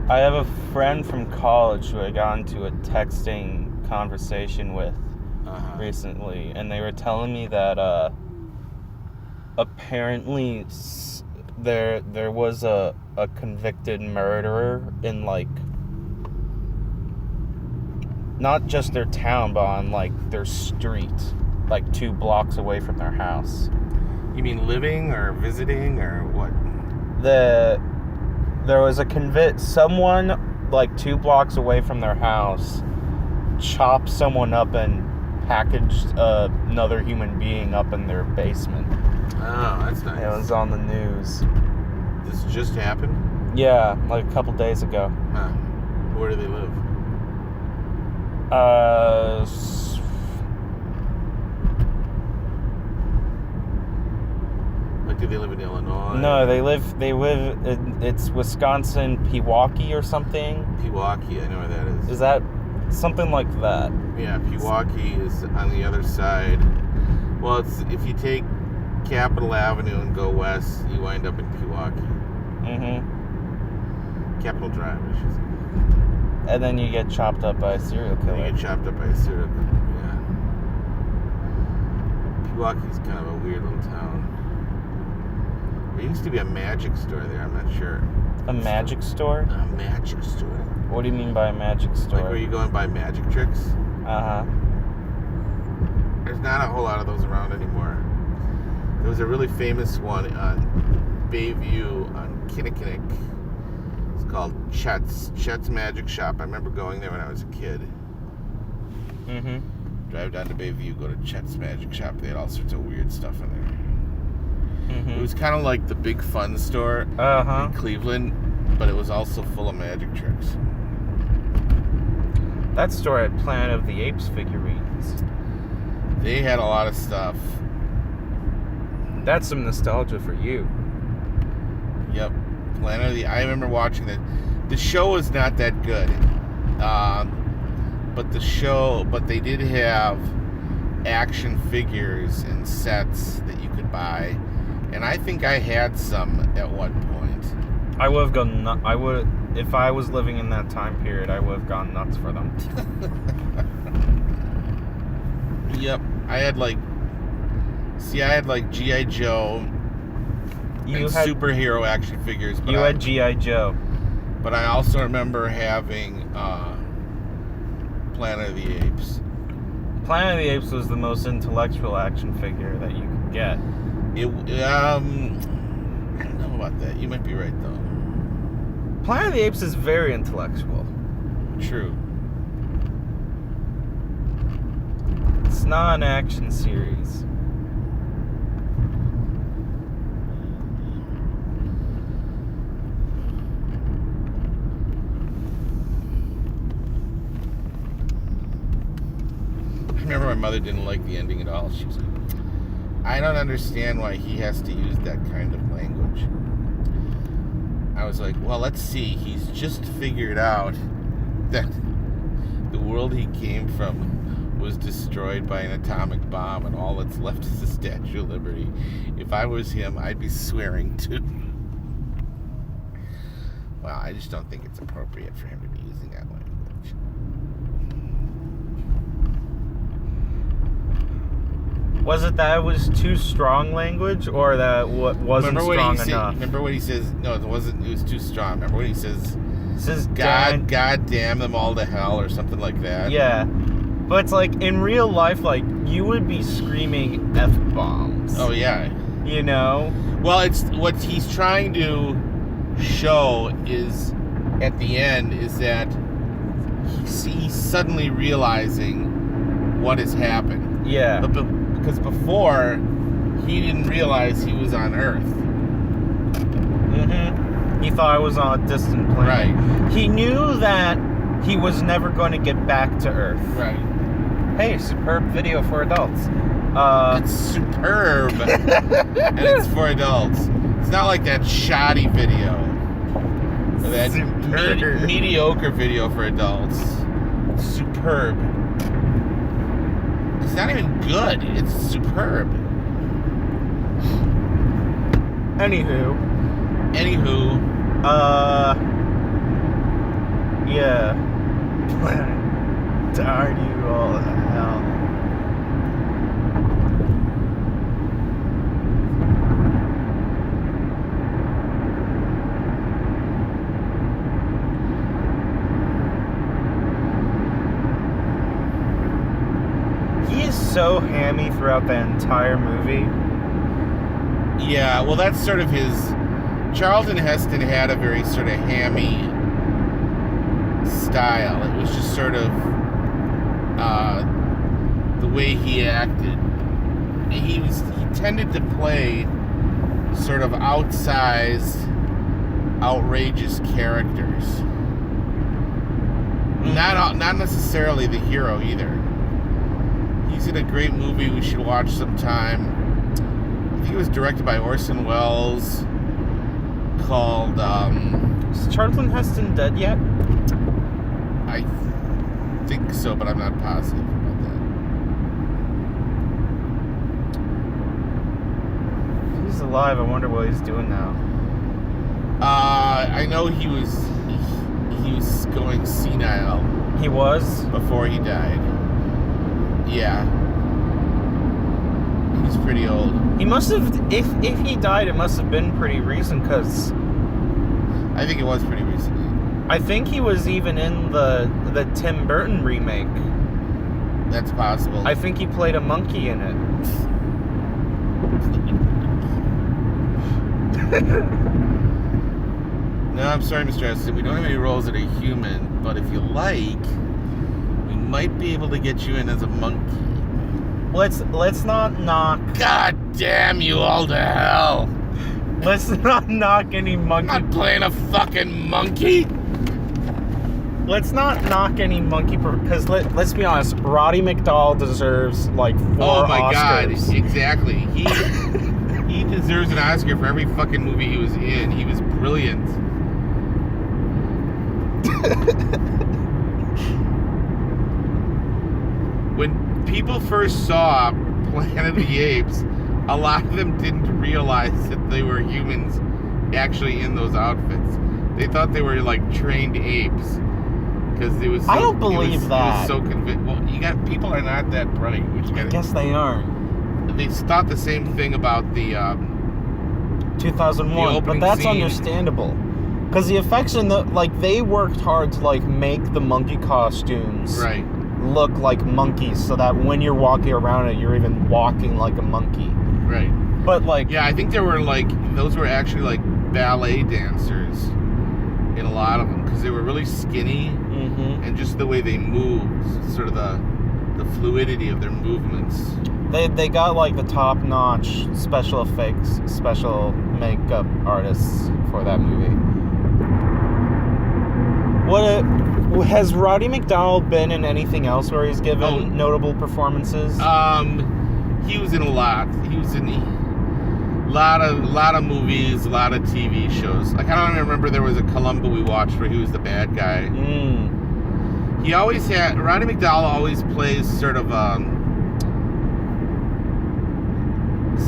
I have a friend from college who I got into a texting conversation with recently, and they were telling me that apparently there was a convicted murderer in, like, not just their town, but on, like, their street, like 2 blocks away from their house. You mean living or visiting or what? There was someone, like, 2 blocks away from their house, chopped someone up and packaged another human being up in their basement. Oh, that's nice. It was on the news. This just happened? Yeah, like a couple days ago. Huh. Where do they live? Like, do they live in Illinois? No, they live it's Wisconsin, Pewaukee or something. Pewaukee, I know where that is. Is that something like that? Yeah, Pewaukee is on the other side. Well, it's if you take Capitol Avenue and go west, you wind up in Pewaukee. Mm-hmm. Capitol Drive, I should say. And then you get chopped up by a serial killer. You get chopped up by a serial killer, yeah. Pewaukee's kind of a weird little town. There used to be a magic store there, I'm not sure. A magic store? A magic store. What do you mean by a magic store? Like where you go and buy magic tricks? Uh-huh. There's not a whole lot of those around anymore. There was a really famous one on Bayview on Kinnickinnick. It's called Chet's Magic Shop. I remember going there when I was a kid. Mm-hmm. Drive down to Bayview, go to Chet's Magic Shop. They had all sorts of weird stuff in there. Mm-hmm. It was kind of like the Big Fun store in Cleveland, but it was also full of magic tricks. That store had Planet of the Apes figurines. They had a lot of stuff. That's some nostalgia for you. Yep. Planet of the... I remember watching it. The show was not that good. But they did have action figures and sets that you could buy. And I think I had some at one point. I would have gone... If I was living in that time period, I would have gone nuts for them. Yep. I had like G.I. Joe and superhero action figures. You had G.I. Joe. But I also remember having Planet of the Apes. Planet of the Apes was the most intellectual action figure that you could get. I don't know about that. You might be right, though. Planet of the Apes is very intellectual. True. It's not an action series. I remember my mother didn't like the ending at all. She was like, I don't understand why he has to use that kind of language. I was like, well, let's see. He's just figured out that the world he came from was destroyed by an atomic bomb and all that's left is the Statue of Liberty. If I was him, I'd be swearing too. Well, I just don't think it's appropriate for him to be using that language. Was it that it was too strong language, or that wasn't strong enough? Remember what he says? No, it wasn't. It was too strong. Remember what he says? It says, God damn them all to hell, or something like that. Yeah, but it's like in real life, like you would be screaming F-bombs. Oh yeah. You know. Well, it's what he's trying to show is at the end is that he's suddenly realizing what has happened. Yeah. Because before, he didn't realize he was on Earth. Mm-hmm. He thought I was on a distant planet. Right. He knew that he was never going to get back to Earth. Right. Hey, superb video for adults. It's superb. And it's for adults. It's not like that shoddy video. Or that mediocre video for adults. Superb. It's not even good. It's superb. Anywho. Yeah. Darn you all to hell. He is so hammy throughout the entire movie. Yeah, well, that's sort of his... Charlton Heston had a very sort of hammy style. It was just sort of the way he acted. He tended to play sort of outsized, outrageous characters. Not necessarily the hero either. He's in a great movie we should watch sometime. I think it was directed by Orson Welles, called Is Charlton Heston dead yet? I think so, but I'm not positive about that. He's alive. I wonder what he's doing now. I know he was going senile. He was? Before he died. Yeah. He's pretty old. He must have, if he died, it must have been pretty recent, because I think it was pretty recently. I think he was even in the Tim Burton remake. That's possible. I think he played a monkey in it. No, I'm sorry, Mr. Eston. We don't have any roles that are human, but if you like, we might be able to get you in as a monkey. Let's not knock. God damn you all to hell! Let's not knock any monkey. I'm not playing a fucking monkey. Let's not knock any monkey, because let's be honest, Roddy McDowall deserves like 4 Oh my Oscars. God! Exactly. He deserves an Oscar for every fucking movie he was in. He was brilliant. When people first saw Planet of the Apes, a lot of them didn't realize that they were humans actually in those outfits. They thought they were like trained apes. Because it was so, I don't believe that. It was so well, people are not that bright. I guess they aren't. They thought the same thing about the 2001, but that's scene. Understandable. Because the effects they worked hard to make the monkey costumes look like monkeys, so that when you're walking around it, you're even walking like a monkey. Right. But yeah, I think there were those were actually ballet dancers in a lot of them, because they were really skinny, and just the way they moved, sort of the fluidity of their movements. They got the top-notch special effects, special makeup artists for that movie. Has Roddy McDowall been in anything else where he's given notable performances? He was in a lot. He was in a lot of movies, a lot of TV shows. I kind of remember there was a Columbo we watched where he was the bad guy. He always Roddy McDowall always plays sort of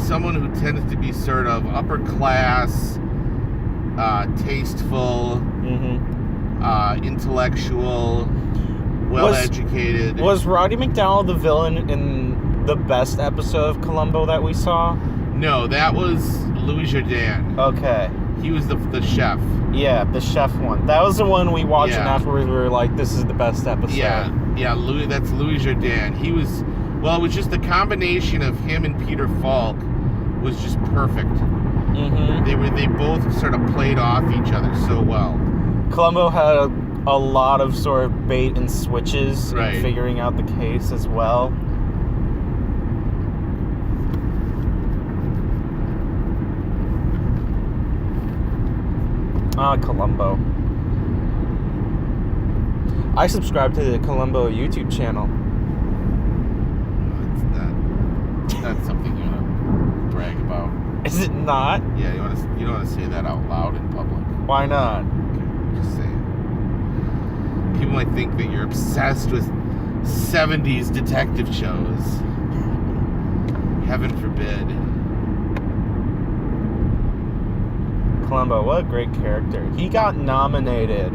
someone who tends to be sort of upper class, tasteful, intellectual, well-educated. Was Roddy McDowall the villain in the best episode of Columbo that we saw? No, that was Louis Jourdan. Okay. He was the chef. Yeah, the chef one. That was the one we watched, and afterwards we were like, this is the best episode. Yeah, that's Louis Jourdan. He was, well, it was just the combination of him and Peter Falk was just perfect. They both sort of played off each other so well. Columbo had a lot of sort of bait and switches in figuring out the case as well. Columbo. I subscribe to the Columbo YouTube channel. It's not something you want to brag about. Is it not? Yeah, you don't want to say that out loud in public. Why not? Okay, just saying. People might think that you're obsessed with 70s detective shows. Heaven forbid. Columbo, what a great character. He got nominated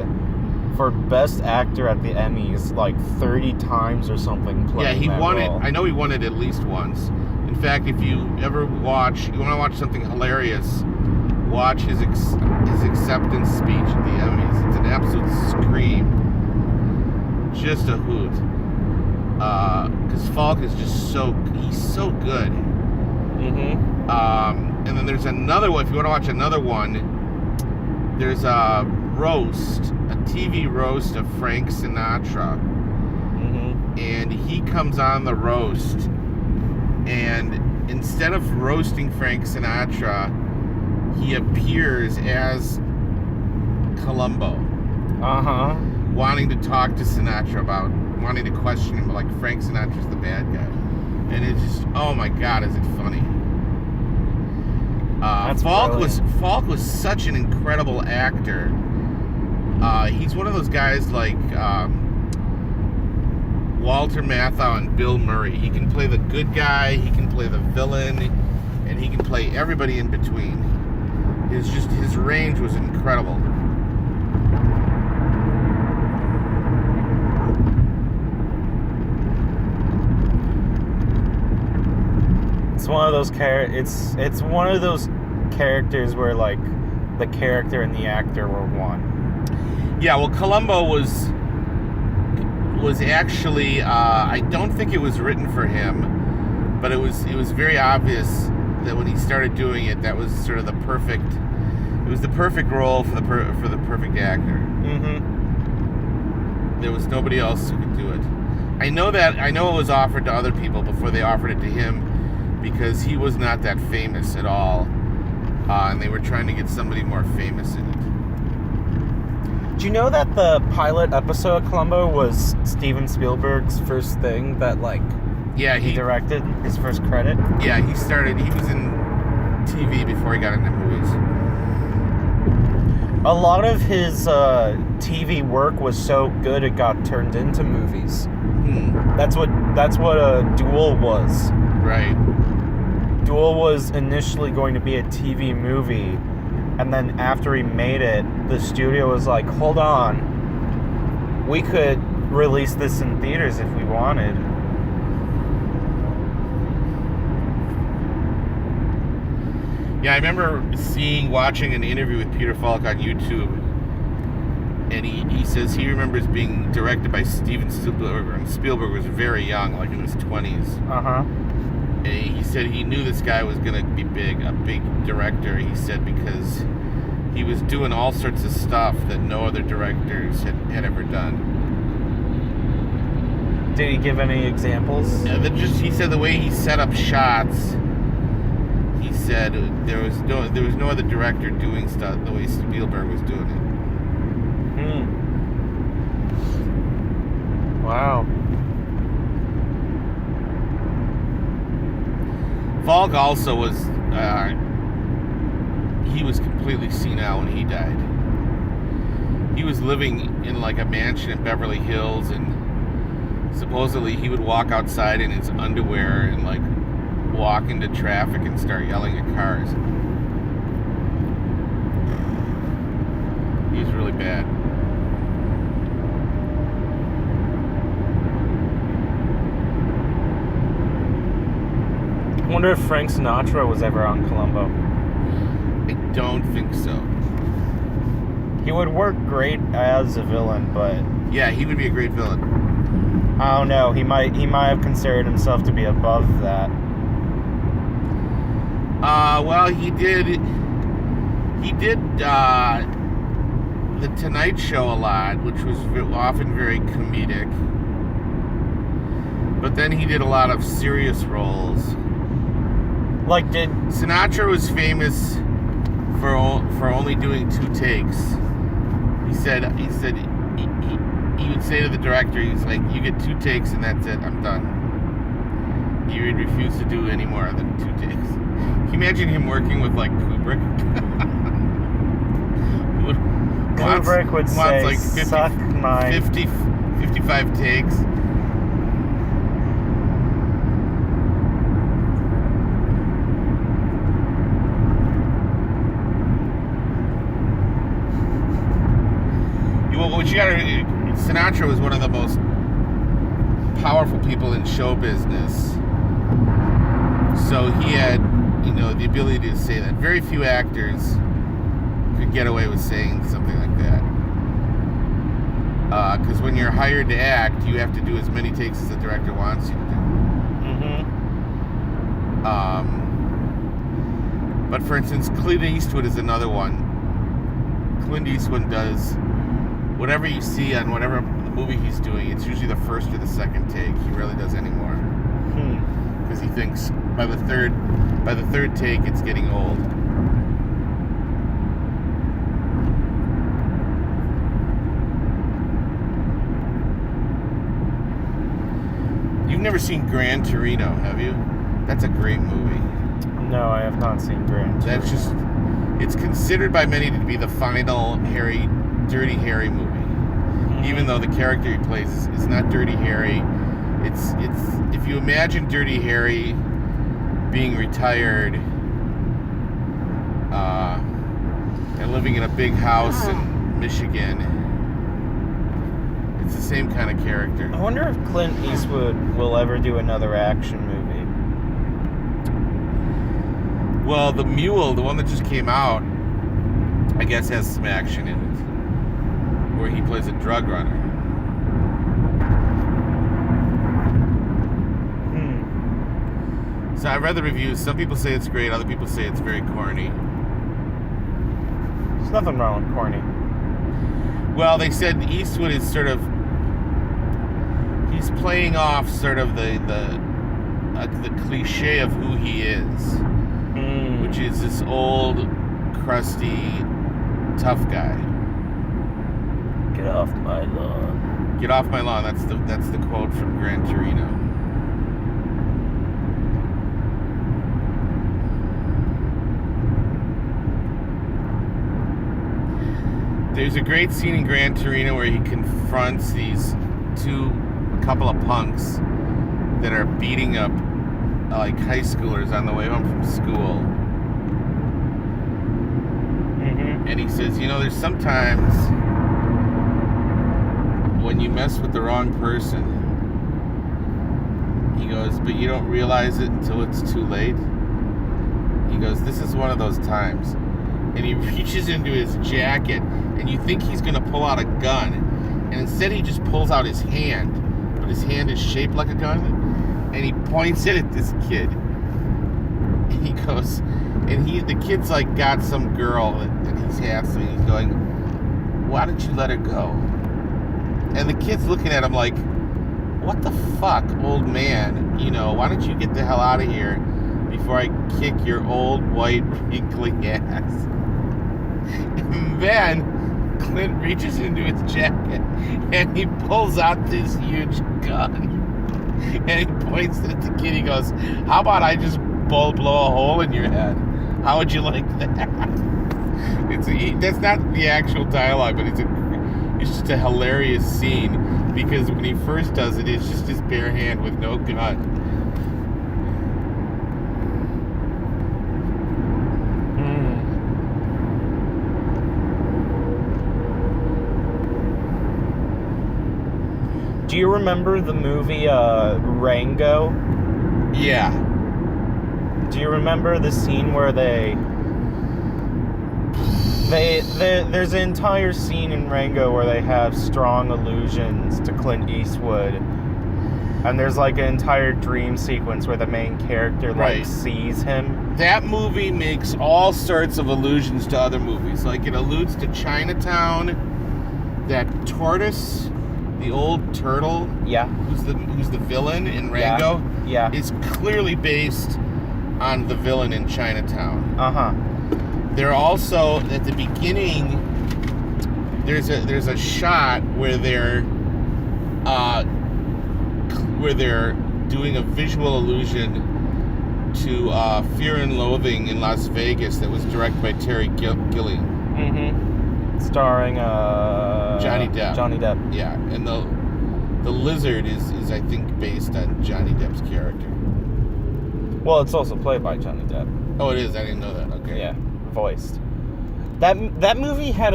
for Best Actor at the Emmys like 30 times or something. Yeah, he won role. it. I know he won it at least once. In fact, if you ever you want to watch something hilarious, watch his acceptance speech at the Emmys. It's an absolute scream. Just a hoot. Because Falk is just he's so good. Mm-hmm. And then there's another one. If you want to watch another one, there's a TV roast of Frank Sinatra. Mm-hmm. And he comes on the roast, and instead of roasting Frank Sinatra, he appears as Columbo. Uh-huh. Wanting to talk to Sinatra wanting to question him, like Frank Sinatra's the bad guy. And it's just, oh my God, is it funny? Falk was such an incredible actor. He's one of those guys like Walter Matthau and Bill Murray. He can play the good guy, he can play the villain, and he can play everybody in between. His range was incredible. It's one of those it's one of those characters where like the character and the actor were one. Yeah, well, Columbo was actually I don't think it was written for him, but it was very obvious that when he started doing it, that was sort of the perfect role for the perfect actor. Mm-hmm. There was nobody else who could do it. I know it was offered to other people before they offered it to him, because he was not that famous at all, and they were trying to get somebody more famous in it. Do you know that the pilot episode of Columbo was Steven Spielberg's first thing that he directed, his first credit? Yeah, he was in TV before he got into movies. A lot of his TV work was so good it got turned into movies. That's what Duel was. Right. Duel was initially going to be a TV movie, and then after he made it, the studio was like, hold on, we could release this in theaters if we wanted. Yeah, I remember watching an interview with Peter Falk on YouTube, and he says he remembers being directed by Steven Spielberg, and Spielberg was very young, like in his 20s. Uh-huh. And he said he knew this guy was going to be a big director, he said, because he was doing all sorts of stuff that no other directors had ever done. Did he give any examples? Yeah, he said the way he set up shots, he said there was no other director doing stuff the way Spielberg was doing it. Wow. Falk also was, he was completely senile when he died. He was living in like a mansion in Beverly Hills, and supposedly he would walk outside in his underwear and like walk into traffic and start yelling at cars. He was really bad. I wonder if Frank Sinatra was ever on Columbo. I don't think so. He would work great as a villain, but yeah, he would be a great villain. I don't know. He might have considered himself to be above that. Well, he did The Tonight Show a lot, which was often very comedic. But then he did a lot of serious roles. Sinatra was famous for only doing 2 takes. He said he would say to the director, he's like, you get 2 takes and that's it, I'm done. He would refuse to do any more than 2 takes. Can you imagine him working with like Kubrick? Kubrick would say, like 55 takes. What you gotta... Sinatra was one of the most powerful people in show business. So he had, the ability to say that. Very few actors could get away with saying something like that. Because when you're hired to act, you have to do as many takes as the director wants you to do. But for instance, Clint Eastwood is another one. Clint Eastwood does whatever you see on whatever movie he's doing, it's usually the first or the second take. He rarely does any more. Because he thinks by the third take it's getting old. You've never seen Gran Torino, have you? That's a great movie. No, I have not seen Gran Torino. That's just... It's considered by many to be the final Dirty Harry movie. Even though the character he plays is not Dirty Harry. It's if you imagine Dirty Harry being retired and living in a big house in Michigan, it's the same kind of character. I wonder if Clint Eastwood will ever do another action movie. Well, The Mule, the one that just came out, I guess has some action in it, where he plays a drug runner. So I read the reviews. Some people say it's great. Other people say it's very corny. There's nothing wrong with corny. Well, they said Eastwood is sort of... He's playing off sort of the cliche of who he is. Which is this old, crusty, tough guy. Get off my lawn. Get off my lawn. That's the quote from Gran Torino. There's a great scene in Gran Torino where he confronts these couple of punks that are beating up like high schoolers on the way home from school. And he says, there's sometimes when you mess with the wrong person, he goes, but you don't realize it until it's too late. He goes, this is one of those times. And he reaches into his jacket, and you think he's going to pull out a gun. And instead he just pulls out his hand. But his hand is shaped like a gun. And he points it at this kid. And he goes... And the kid's like got some girl that he's asked me. He's going, why did you let her go? And the kid's looking at him like, what the fuck, old man? Why don't you get the hell out of here before I kick your old, white, wrinkly ass? And then Clint reaches into his jacket and he pulls out this huge gun. And he points it at the kid. He goes, how about I just blow a hole in your head? How would you like that? That's not the actual dialogue, but it's just a hilarious scene because when he first does it, it's just his bare hand with no gun. Do you remember the movie Rango? Yeah. Do you remember the scene where there's an entire scene in Rango where they have strong allusions to Clint Eastwood, and there's like an entire dream sequence where the main character sees him. That movie makes all sorts of allusions to other movies. Like it alludes to Chinatown, that tortoise, the old turtle, who's the villain in Rango, is clearly based on the villain in Chinatown. They're also at the beginning. There's a shot where they're doing a visual allusion to Fear and Loathing in Las Vegas that was directed by Terry Gilliam. Starring Johnny Depp. Johnny Depp. Yeah, and the lizard is I think based on Johnny Depp's character. Well, it's also played by Johnny Depp. Oh, it is? I didn't know that. Okay. Yeah, voiced. That movie had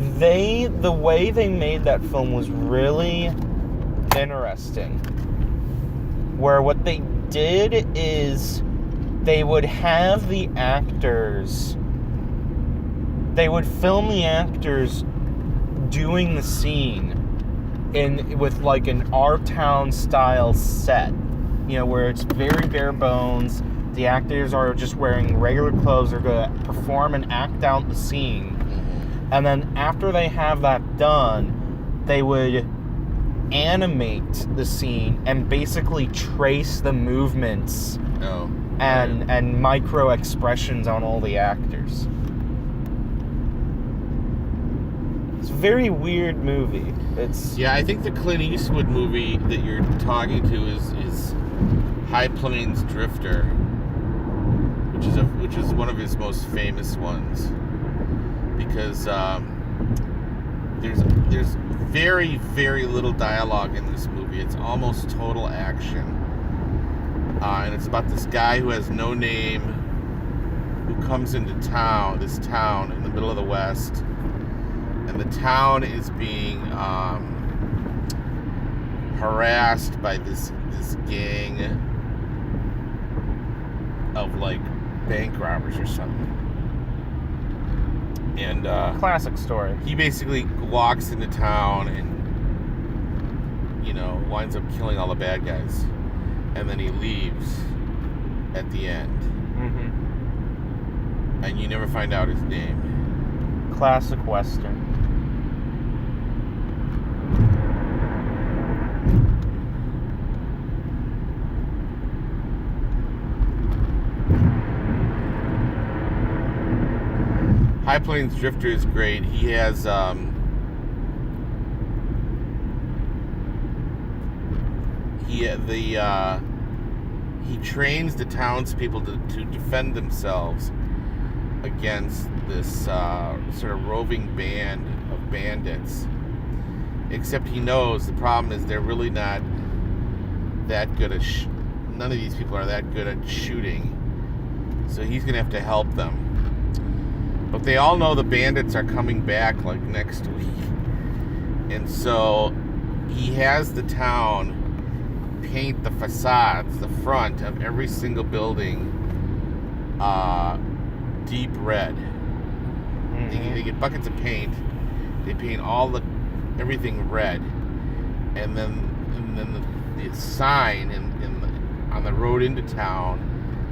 the way they made that film was really interesting. Where what they did is they would have the actors, they would film the actors doing the scene with like an our town style set, where it's very bare bones. The actors are just wearing regular clothes. They're going to perform and act out the scene. And then after they have that done, they would animate the scene and basically trace the movements and micro expressions on all the actors. It's a very weird movie. I think the Clint Eastwood movie that you're talking to is High Plains Drifter, which is one of his most famous ones, because there's very, very little dialogue in this movie. It's almost total action, and it's about this guy who has no name, who comes into this town in the middle of the West, and the town is being harassed by this gang of like bank robbers or something. And classic story. He basically walks into town and winds up killing all the bad guys, and then he leaves at the end. And you never find out his name. Classic Western. High Plains Drifter is great. He has he trains the townspeople to defend themselves against this sort of roving band of bandits. Except he knows the problem is they're really not that good at none of these people are that good at shooting, so he's gonna have to help them. But they all know the bandits are coming back like next week. And so he has the town paint the facades, the front of every single building, deep red. They get buckets of paint. They paint everything red. And then the sign on the road into town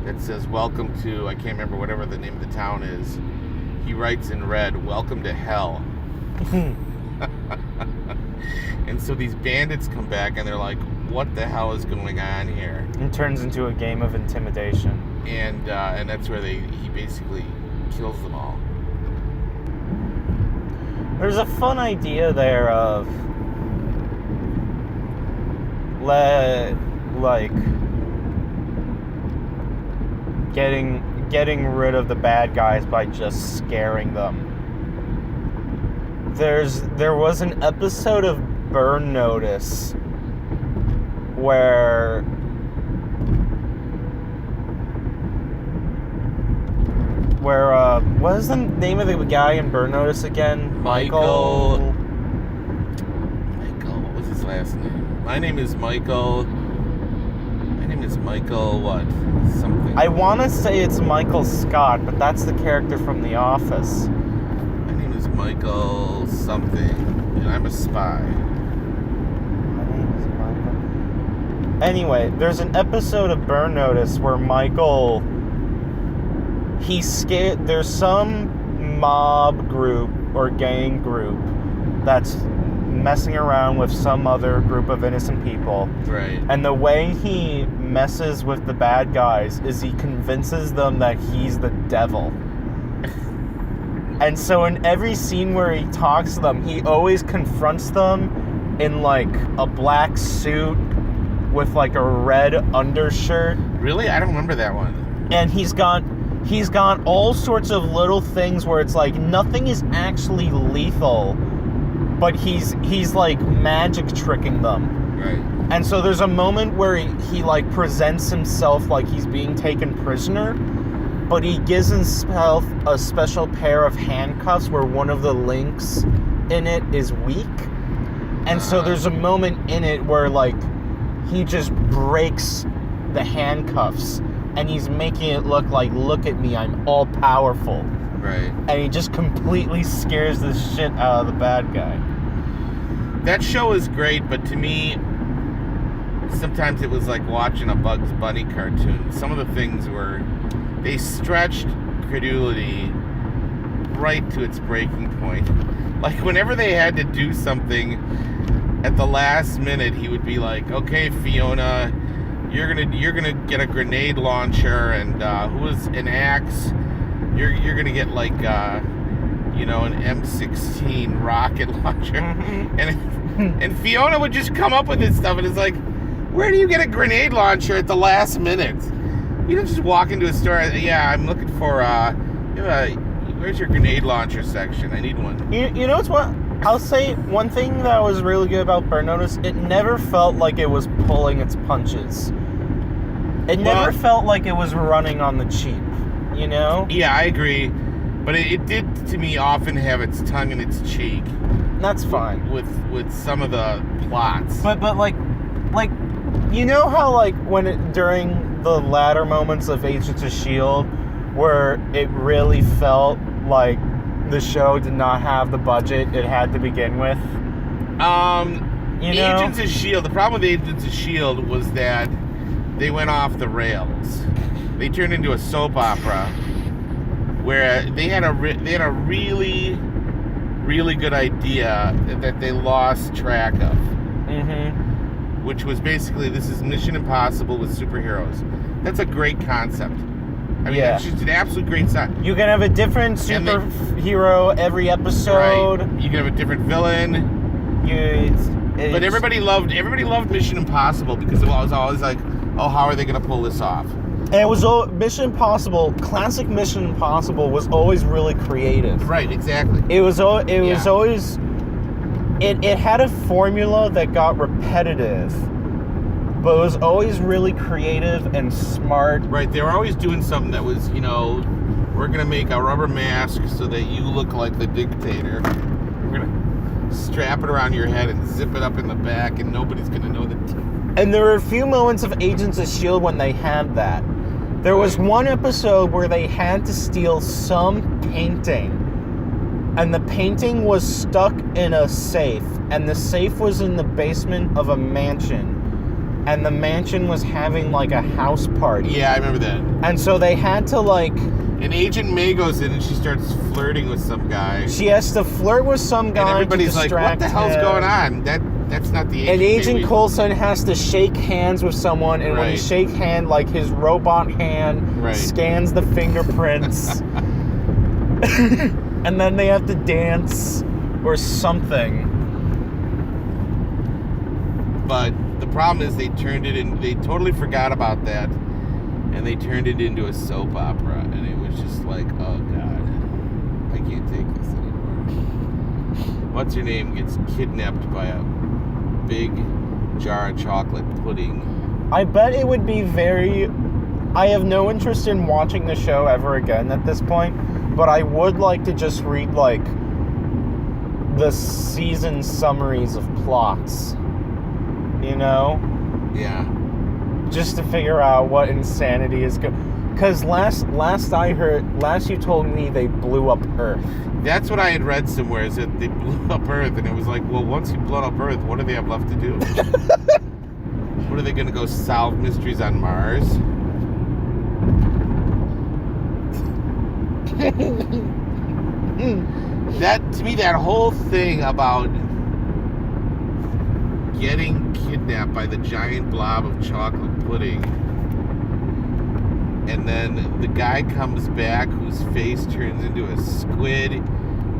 that says welcome to, I can't remember whatever the name of the town is, he writes in red, welcome to hell. And so these bandits come back and they're like, what the hell is going on here? It turns into a game of intimidation. And that's where he basically kills them all. There's a fun idea there of getting rid of the bad guys by just scaring them. There was an episode of Burn Notice where what is the name of the guy in Burn Notice again? Michael, what was his last name? My name is Michael what? Something. I want to say it's Michael Scott, but that's the character from The Office. My name is Michael something, and I'm a spy. Anyway, there's an episode of Burn Notice where Michael, he's scared. There's some mob group or gang group that's messing around with some other group of innocent people. Right. And the way he messes with the bad guys is he convinces them that he's the devil. And so in every scene where he talks to them, he always confronts them in like a black suit with like a red undershirt. Really? I don't remember that one. And he's got all sorts of little things where it's like nothing is actually lethal, but he's like magic tricking them. Right. And so there's a moment where he like presents himself like he's being taken prisoner, but he gives himself a special pair of handcuffs where one of the links in it is weak. And so there's a moment in it where, like, he just breaks the handcuffs and he's making it look like, look at me, I'm all powerful. Right. And he just completely scares the shit out of the bad guy. That show is great, but to me, sometimes it was like watching a Bugs Bunny cartoon. Some of the things were, they stretched credulity right to its breaking point. Like, whenever they had to do something at the last minute, he would be like, okay, Fiona, you're gonna get a grenade launcher, and who is an axe? You're gonna get like an M16 rocket launcher. And Fiona would just come up with this stuff, and it's like, where do you get a grenade launcher at the last minute? You don't just walk into a store. Yeah, I'm looking for where's your grenade launcher section? I need one. You know what? I'll say one thing that was really good about Burn Notice, it never felt like it was pulling its punches. It never felt like it was running on the cheap, you know? Yeah, I agree. But it did, to me, often have its tongue in its cheek. That's fine. With some of the plots. But like, you know how, like, during the latter moments of Agents of S.H.I.E.L.D., where it really felt like the show did not have the budget it had to begin with? Agents of S.H.I.E.L.D., the problem with Agents of S.H.I.E.L.D. was that they went off the rails. They turned into a soap opera where they had a really, really good idea that they lost track of. Mm-hmm. Which was basically, this is Mission Impossible with superheroes. That's a great concept. I mean, it's just an absolute great side. You can have a different superhero every episode. Right. You can have a different villain. But everybody loved Mission Impossible because it was always like, oh, how are they going to pull this off? And it was Mission Impossible. Classic Mission Impossible was always really creative. Right. Exactly. It was always. It had a formula that got repetitive, but it was always really creative and smart. Right, they were always doing something that was, we're going to make a rubber mask so that you look like the dictator. We're going to strap it around your head and zip it up in the back, and nobody's going to know that. And there were a few moments of Agents of S.H.I.E.L.D. when they had that. There was one episode where they had to steal some painting, and the painting was stuck in a safe, and the safe was in the basement of a mansion. And the mansion was having, like, a house party. Yeah, I remember that. And so they had to, like... And Agent May goes in and she starts flirting with some guy. She has to flirt with some guy. And everybody's to distract like, what the hell's him. going on? That's not the agent. And Agent Coulson has to shake hands with someone, and when he shake hand, like, his robot hand scans the fingerprints. And then they have to dance or something. But the problem is they totally forgot about that, and they turned it into a soap opera, and it was just like, oh God, I can't take this anymore. What's her name gets kidnapped by a big jar of chocolate pudding. I bet it would be I have no interest in watching the show ever again at this point, but I would like to just read, like, the season summaries of plots. You know? Yeah. Just to figure out what insanity is going. Because last you told me they blew up Earth. That's what I had read somewhere, is that they blew up Earth, and it was like, well, once you've blown up Earth, what do they have left to do? What, are they going to go solve mysteries on Mars? To me, that whole thing about getting kidnapped by the giant blob of chocolate pudding, and then the guy comes back whose face turns into a squid.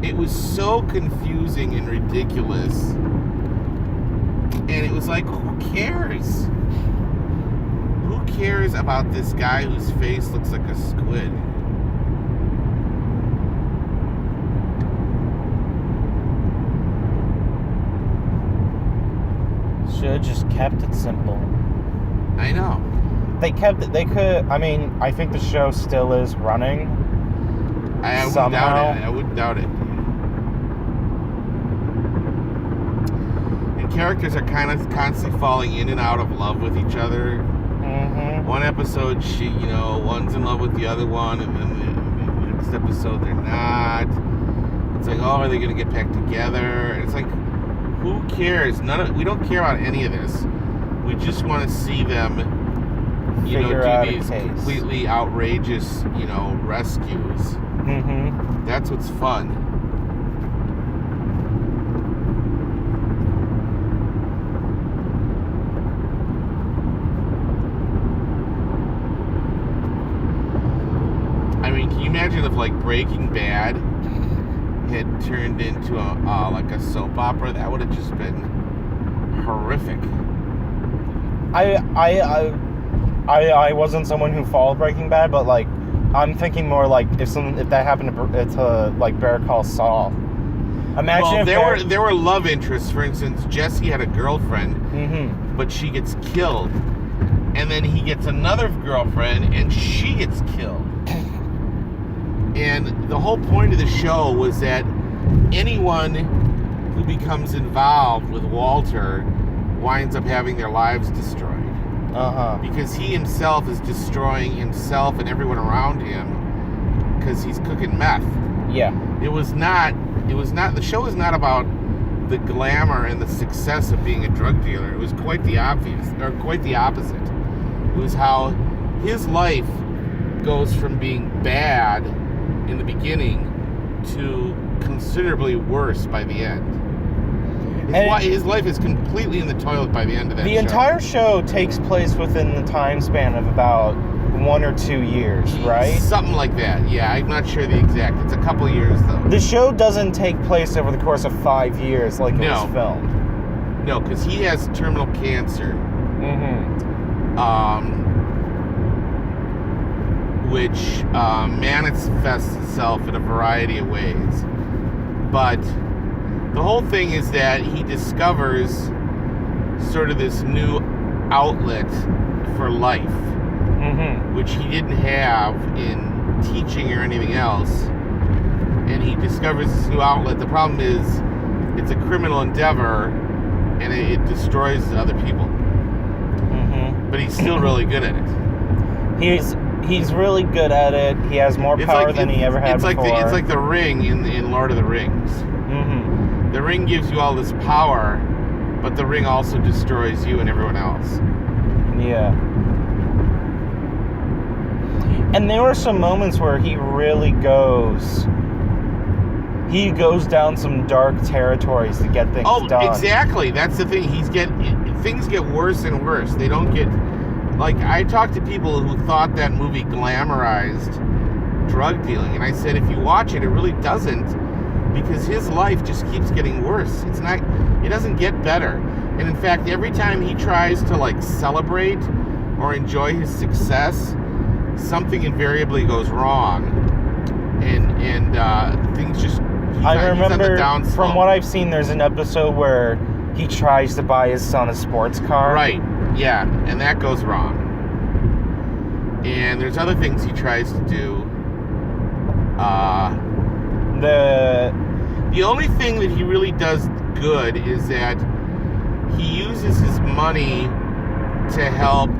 It was so confusing and ridiculous. And it was like, who cares? Who cares about this guy whose face looks like a squid? Should have just kept it simple. I know. I think the show still is running. I wouldn't doubt it. characters are kind of constantly falling in and out of love with each other. Mm-hmm. One episode, one's in love with the other one, and then the next episode they're not. It's like, oh, are they going to get back together? And it's like, who cares? We don't care about any of this. We just want to see them, do these completely outrageous, rescues. Mm-hmm. That's what's fun. I mean, can you imagine if, like, Breaking Bad had turned into a soap opera? That would have just been horrific. I wasn't someone who followed Breaking Bad, but like I'm thinking more like if that happened to like Better Call Saul. Imagine there were love interests. For instance, Jesse had a girlfriend, mm-hmm. but she gets killed, and then he gets another girlfriend, and she gets killed. And the whole point of the show was that anyone who becomes involved with Walter winds up having their lives destroyed. Uh-huh. Because he himself is destroying himself and everyone around him because he's cooking meth. Yeah. The show is not about the glamour and the success of being a drug dealer. It was quite the opposite. It was how his life goes from being bad in the beginning to considerably worse by the end. His life is completely in the toilet by the end of that show. The entire show takes place within the time span of about 1 or 2 years, right? Something like that, yeah. I'm not sure the exact. It's a couple of years, though. The show doesn't take place over the course of 5 years like it was filmed. No, because he has terminal cancer. Mm-hmm. Which manifests itself in a variety of ways. But the whole thing is that he discovers sort of this new outlet for life, mm-hmm. which he didn't have in teaching or anything else. And he discovers this new outlet. The problem is it's a criminal endeavor, and it destroys other people. Mm-hmm. But he's still really good at it. He's really good at it. He has more power than he ever had before. It's like the ring in Lord of the Rings. Mm-hmm. The ring gives you all this power, but the ring also destroys you and everyone else. Yeah. And there were some moments where he really goes down some dark territories to get things done. Oh, exactly. That's the thing. Things get worse and worse. They don't get... Like, I talked to people who thought that movie glamorized drug dealing, and I said, if you watch it, it really doesn't, because his life just keeps getting worse. It doesn't get better. And in fact, every time he tries to, like, celebrate or enjoy his success, something invariably goes wrong, and things just... I remember, from what I've seen, there's an episode where he tries to buy his son a sports car. Right. Yeah, and that goes wrong. And there's other things he tries to do. The only thing that he really does good is that he uses his money to help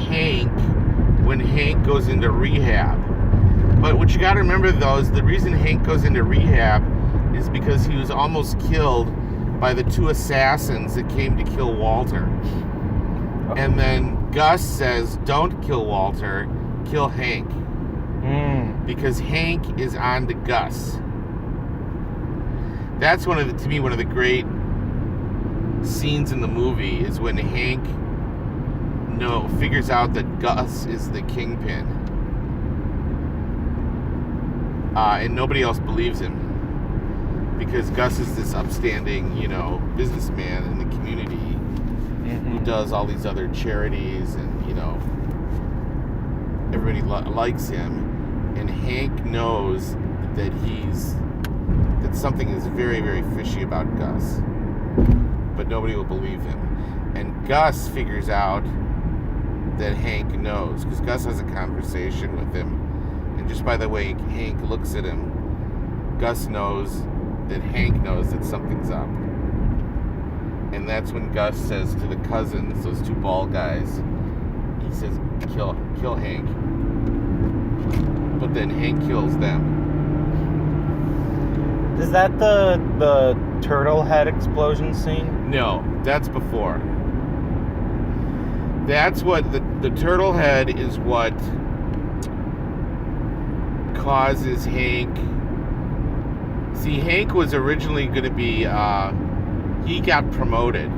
Hank when Hank goes into rehab. But what you got to remember, though, is the reason Hank goes into rehab is because he was almost killed by the 2 assassins that came to kill Walter. And then Gus says, don't kill Walter, kill Hank. Because Hank is on to Gus. That's one of the great scenes in the movie is when Hank figures out that Gus is the kingpin. And nobody else believes him. Because Gus is this upstanding, businessman in the community. Who does all these other charities, and everybody likes him, and Hank knows that something is very, very fishy about Gus, but nobody will believe him. And Gus figures out that Hank knows, because Gus has a conversation with him, and just by the way Hank looks at him, Gus knows that Hank knows that something's up. And that's when Gus says to the cousins, those two bald guys, he says, kill Hank. But then Hank kills them. Is that the turtle head explosion scene? No, that's before. That's what the turtle head is what causes Hank. See, Hank was originally going to be, he got promoted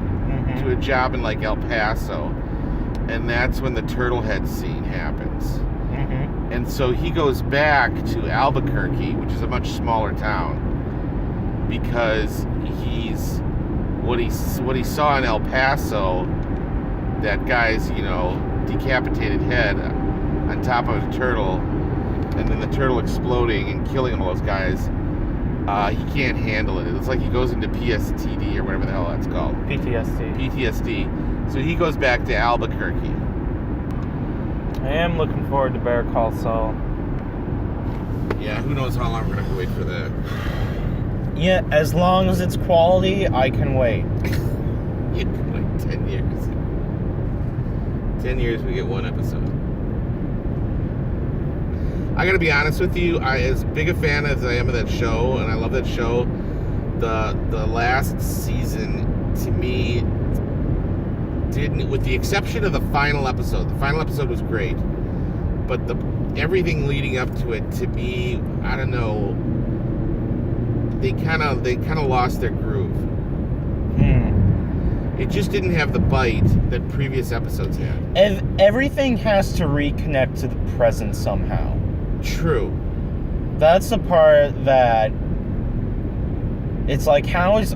to a job in like El Paso, and that's when the turtle head scene happens. And so he goes back to Albuquerque, which is a much smaller town, because what he saw in El Paso, that guy's, decapitated head on top of a turtle, and then the turtle exploding and killing all those guys. He can't handle it. It's like he goes into PSTD or whatever the hell that's called. PTSD. So he goes back to Albuquerque. I am looking forward to Better Call Saul. Yeah, who knows how long we're going to wait for that. Yeah, as long as it's quality, I can wait. You can wait 10 years. 10 years we get one episode. I gotta be honest with you, as big a fan as I am of that show, and I love that show, the last season, to me, didn't, with the exception of the final episode. The final episode was great, but everything leading up to it, to me, I don't know, they kind of lost their groove. It just didn't have the bite that previous episodes had. Everything has to reconnect to the present somehow. True. That's the part that it's like, how is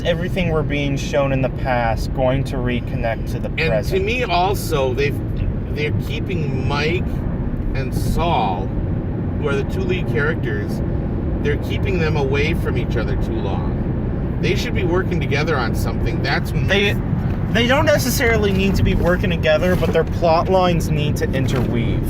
everything we're being shown in the past going to reconnect to the present? And to me also, they're keeping Mike and Saul, who are the two lead characters, they're keeping them away from each other too long. They should be working together on something. That's when they don't necessarily need to be working together, but their plot lines need to interweave.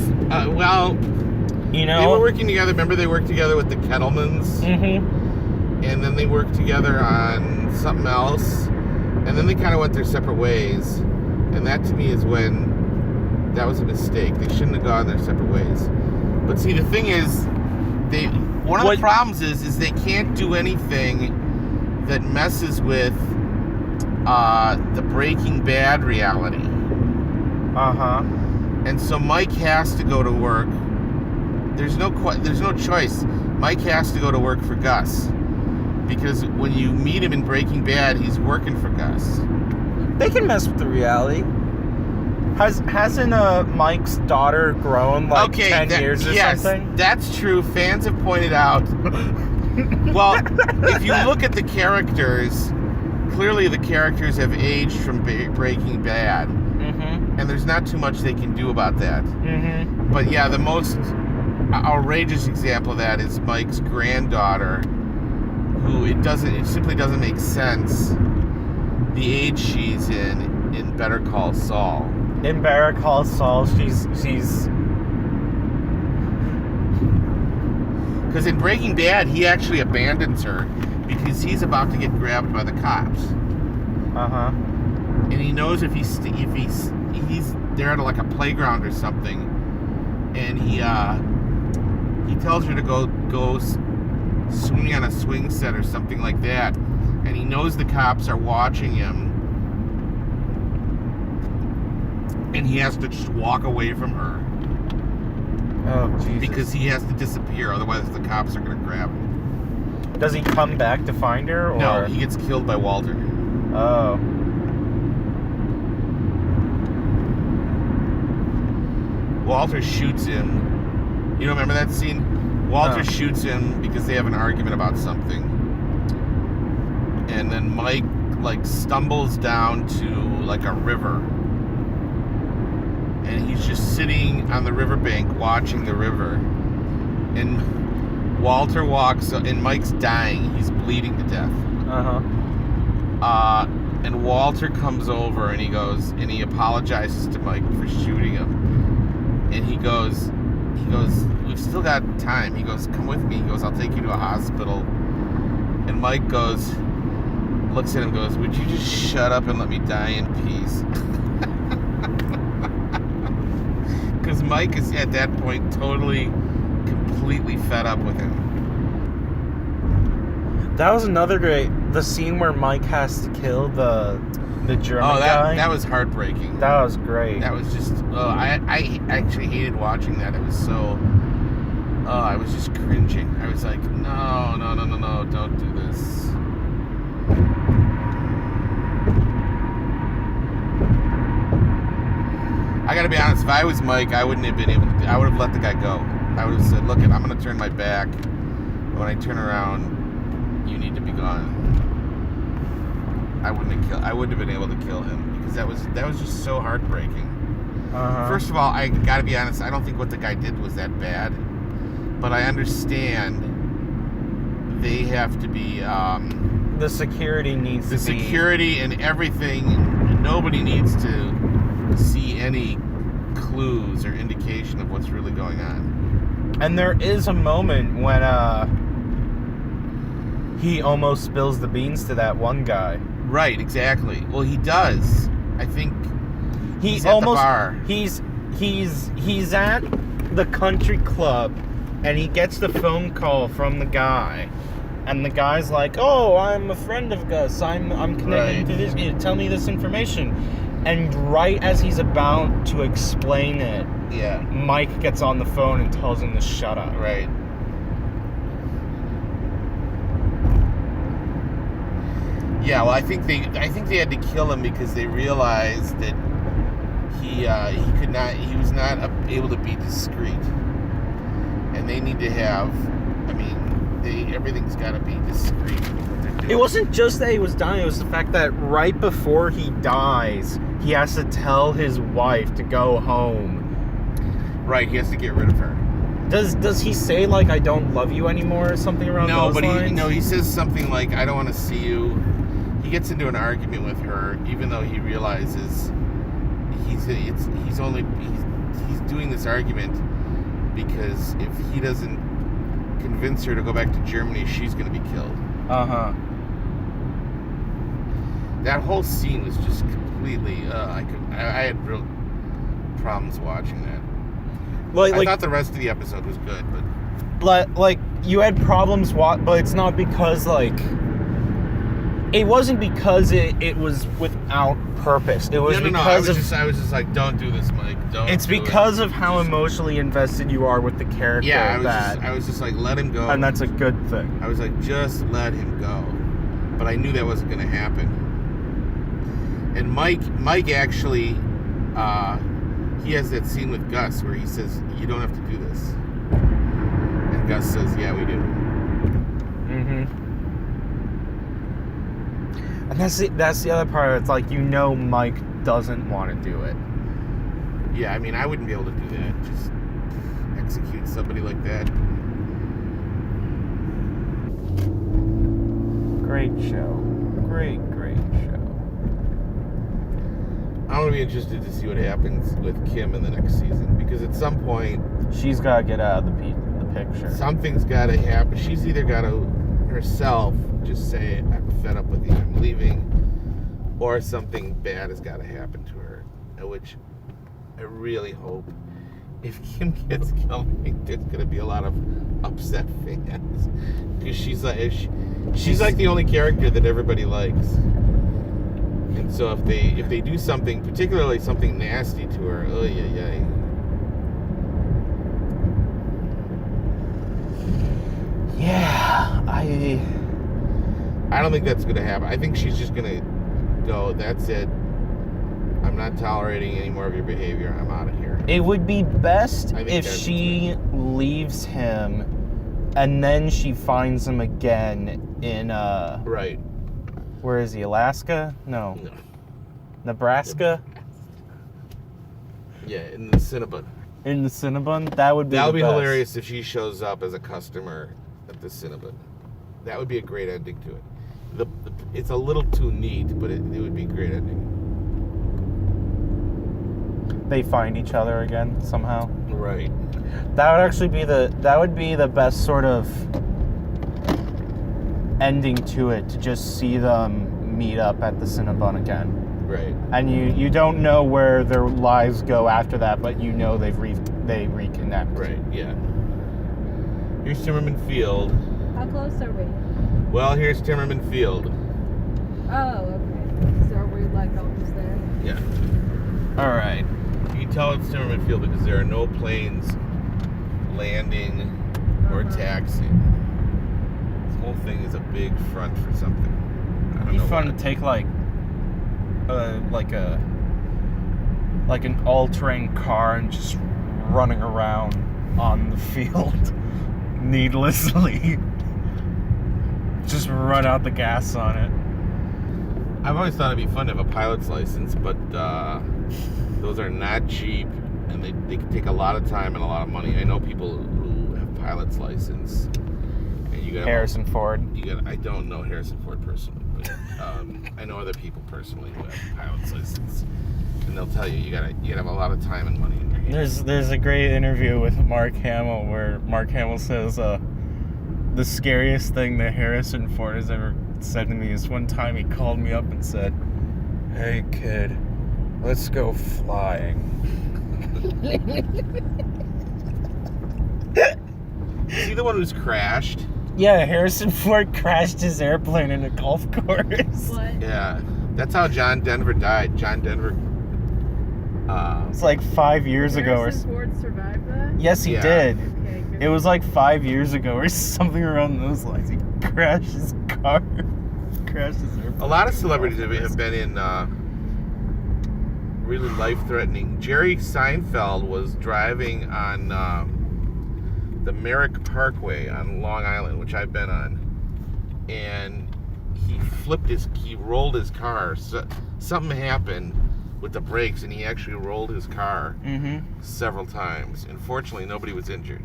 They were working together. Remember, they worked together with the Kettlemans? And then they worked together on something else. And then they kind of went their separate ways. And that, to me, is when that was a mistake. They shouldn't have gone their separate ways. But see, the thing is, one of the problems is they can't do anything that messes with the Breaking Bad reality. And so Mike has to go to work. There's no choice. Mike has to go to work for Gus, because when you meet him in Breaking Bad, he's working for Gus. They can mess with the reality. Hasn't Mike's daughter grown 10 years or something? That's true. Fans have pointed out. Well, if you look at the characters, clearly the characters have aged from Breaking Bad. And there's not too much they can do about that. But yeah, the most outrageous example of that is Mike's granddaughter, who it simply doesn't make sense the age she's in Better Call Saul. In Better Call Saul, she's because in Breaking Bad, he actually abandons her because he's about to get grabbed by the cops. And he knows if he's there at a playground or something, and he tells her to go swinging on a swing set or something like that, and he knows the cops are watching him, and he has to just walk away from her. Oh, Jesus. Because he has to disappear, otherwise the cops are going to grab him. Does he come back to find her? Or? No, he gets killed by Walter. Oh. Walter shoots him. You don't remember that scene? Walter shoots him because they have an argument about something. And then Mike, stumbles down to, a river. And he's just sitting on the riverbank watching the river. And Walter walks, and Mike's dying. He's bleeding to death. And Walter comes over and he apologizes to Mike for shooting him. And he goes, we've still got time. He goes, come with me. He goes, I'll take you to a hospital. And Mike goes, looks at him and goes, would you just shut up and let me die in peace? Because Mike is at that point totally, completely fed up with him. That was another great... The scene where Mike has to kill the German guy. That was heartbreaking. That was great. That was just... I actually hated watching that. It was so... I was just cringing. I was like, no, don't do this. I gotta be honest, if I was Mike, I wouldn't have been able to... I would have let the guy go. I would have said, look, I'm gonna turn my back. When I turn around, you need to be gone. I wouldn't have been able to kill him because that was just so heartbreaking. Uh-huh. First of all, I gotta be honest, I don't think what the guy did was that bad. But I understand they have to be... the security needs to be... The security and everything, nobody needs to see any clues or indication of what's really going on. And there is a moment when he almost spills the beans to that one guy. Right, exactly. Well, he does. I think he's almost, at the bar. He's at the country club, and he gets the phone call from the guy, and the guy's like, "Oh, I'm a friend of Gus. I'm connected to this. Tell me this information." And right as he's about to explain it, yeah, Mike gets on the phone and tells him to shut up. Right. Yeah, well, I think they had to kill him because they realized that he was not able to be discreet, and they need to have. I mean, everything's got to be discreet with what they're doing. It wasn't just that he was dying; it was the fact that right before he dies, he has to tell his wife to go home. Right, he has to get rid of her. Does he say like "I don't love you anymore" or something around those lines? He says something like "I don't want to see you." He gets into an argument with her, even though he realizes he's doing this argument because if he doesn't convince her to go back to Germany, she's going to be killed. Uh-huh. That whole scene was just completely. I had real problems watching that. I thought the rest of the episode was good, but like you had problems, but it's not because like. It wasn't because it was without purpose. It was because I was just like, don't do this, Mike. Don't. It's because of how emotionally invested you are with the character. Yeah, I was just like, let him go. And that's a good thing. I was like, just let him go. But I knew that wasn't going to happen. And Mike actually, he has that scene with Gus where he says, you don't have to do this. And Gus says, yeah, we do. Mm-hmm. And that's the other part. It's like, Mike doesn't want to do it. Yeah, I mean, I wouldn't be able to do that. Just execute somebody like that. Great show. Great show. I'm going to be interested to see what happens with Kim in the next season. Because at some point... she's got to get out of the picture. Something's got to happen. She's either got to herself just say, I'm fed up with you, I'm leaving, or something bad has got to happen to her, which I really hope. If Kim gets killed, I think there's going to be a lot of upset fans, because she's like the only character that everybody likes, and so if they do something, particularly something nasty to her, oh yeah. Yeah, I don't think that's going to happen. I think she's just going to go, that's it. I'm not tolerating any more of your behavior. I'm out of here. It would be best if she leaves him and then she finds him again in, right. Where is he? Alaska? No. Nebraska? Yeah, in the Cinnabon. In the Cinnabon? That would be hilarious if she shows up as a customer at the Cinnabon. That would be a great ending to it. It's a little too neat, but it would be a great ending. They find each other again somehow. Right. That would actually be the best sort of ending to it, to just see them meet up at the Cinnabon again. Right. And you don't know where their lives go after that, but you know they reconnect. Right, yeah. Here's Timmerman Field. How close are we? Well, here's Timmerman Field. Oh, okay. So are we like almost there? Yeah. All right. You can tell it's Timmerman Field because there are no planes landing or taxiing. This whole thing is a big front for something. I don't It'd be know fun what. to take like an all-terrain car and just running around on the field needlessly. Just run out the gas on it. I've always thought it'd be fun to have a pilot's license, but those are not cheap, and they can take a lot of time and a lot of money. I know people who have pilot's license. And you got Harrison Ford. I don't know Harrison Ford personally, but I know other people personally who have pilot's license, and they'll tell you you gotta have a lot of time and money in your hands. There's a great interview with Mark Hamill where Mark Hamill says the scariest thing that Harrison Ford has ever said to me is one time he called me up and said, "Hey kid, let's go flying." Is he the one who's crashed? Yeah, Harrison Ford crashed his airplane in a golf course. What? Yeah, that's how John Denver died. John Denver. It's like 5 years ago or Harrison Ford survived that? Yes, he Yeah. did. Okay, good. It was like 5 years ago or something around those lines. He crashed his car. Crashed his airplane. A lot of celebrities have been in really life-threatening. Jerry Seinfeld was driving on the Merrick Parkway on Long Island, which I've been on, and he rolled his car. So, something happened with the brakes, and he actually rolled his car several times. And fortunately, nobody was injured.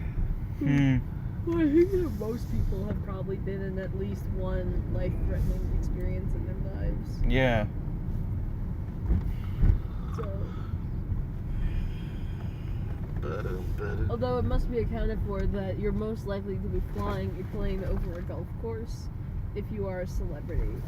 Hmm. Well, I think that most people have probably been in at least one life-threatening experience in their lives. Yeah. So, although it must be accounted for that you're most likely to be flying a plane over a golf course if you are a celebrity.